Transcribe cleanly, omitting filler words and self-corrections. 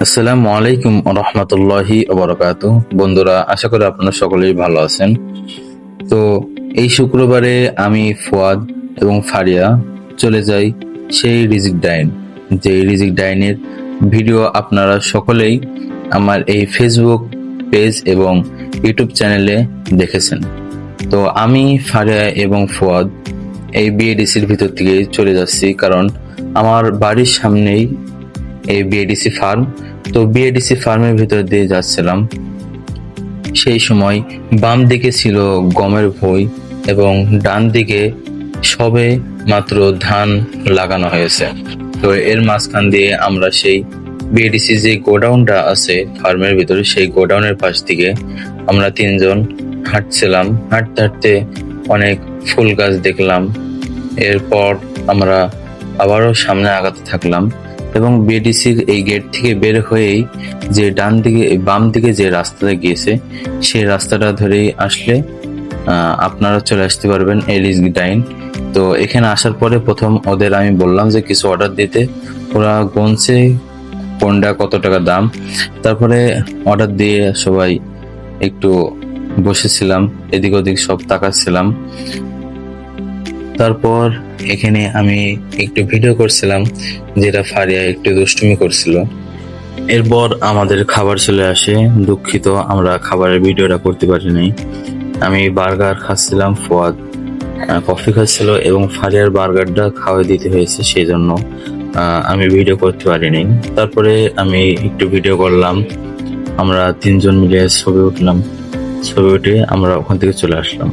আসসালামু আলাইকুম রহমতুল্লাহি ওবরাকাতুহ। বন্ধুরা, আশা করি আপনারা সকলেই ভালো আছেন। তো এই শুক্রবারে আমি ফুয়াদ এবং ফারিয়া চলে যাই সেই রিজিক ডাইন। যে রিজিক ডাইনের ভিডিও আপনারা সকলেই আমার এই ফেসবুক পেজ এবং ইউটিউব চ্যানেলে দেখেছেন। তো আমি, ফারিয়া এবং ফুয়াদ এই বিএডিসির ভিতর থেকে চলে যাচ্ছি, কারণ আমার বাড়ির সামনেই এই বিএডিসি ফার্ম। তো বিএডিসি ফার্মের ভিতর দিয়ে যাচ্ছিলাম, সেই সময় বাম দিকে ছিল গমের ভুঁই এবং ডান দিকে সবে মাত্র ধান লাগানো হয়েছে। তো এর মাঝখান দিয়ে আমরা সেই বিএডিসি যে গোডাউনটা আছে ফার্মের ভিতরে, সেই গোডাউনের পাশ থেকে আমরা তিনজন হাঁটছিলাম। হাঁটতে হাঁটতে অনেক ফুল গাছ দেখলাম। এরপর আমরা আবারও সামনে আগাতে থাকলাম এবং বিএডিসির এই গেট থেকে বের হয়েই যে ডান দিকে বাম দিকে যে রাস্তাটা গিয়েছে, সেই রাস্তাটা ধরেই আসলে আপনারা চলে আসতে পারবেন এই রিজিক ডাইন। তো এখানে আসার পরে প্রথম ওদের আমি বললাম যে কিছু অর্ডার দিতে। ওরা গুনছে কোনটা কত টাকা দাম। তারপরে অর্ডার দিয়ে সবাই একটু বসেছিলাম, এদিক ওদিক সব তাকাচ্ছিলাম। তারপর এখানে আমি একটু ভিডিও করছিলাম, যেটা ফারিয়া একটু দুষ্টুমি করছিল। এরপর আমাদের খাবার চলে আসে। দুঃখিত, আমরা খাবারের ভিডিওটা করতে পারি নাই। আমি বার্গার খাচ্ছিলাম, ফুয়াদ কফি খাচ্ছিল এবং ফারিয়ার বার্গারটা খাওয়াই দিতে হয়েছে, সেই জন্য আমি ভিডিও করতে পারিনি। তারপরে আমি একটু ভিডিও করলাম, আমরা তিনজন মিলে ছবি উঠলাম। ছবি উঠে আমরা ওখান থেকে চলে আসলাম।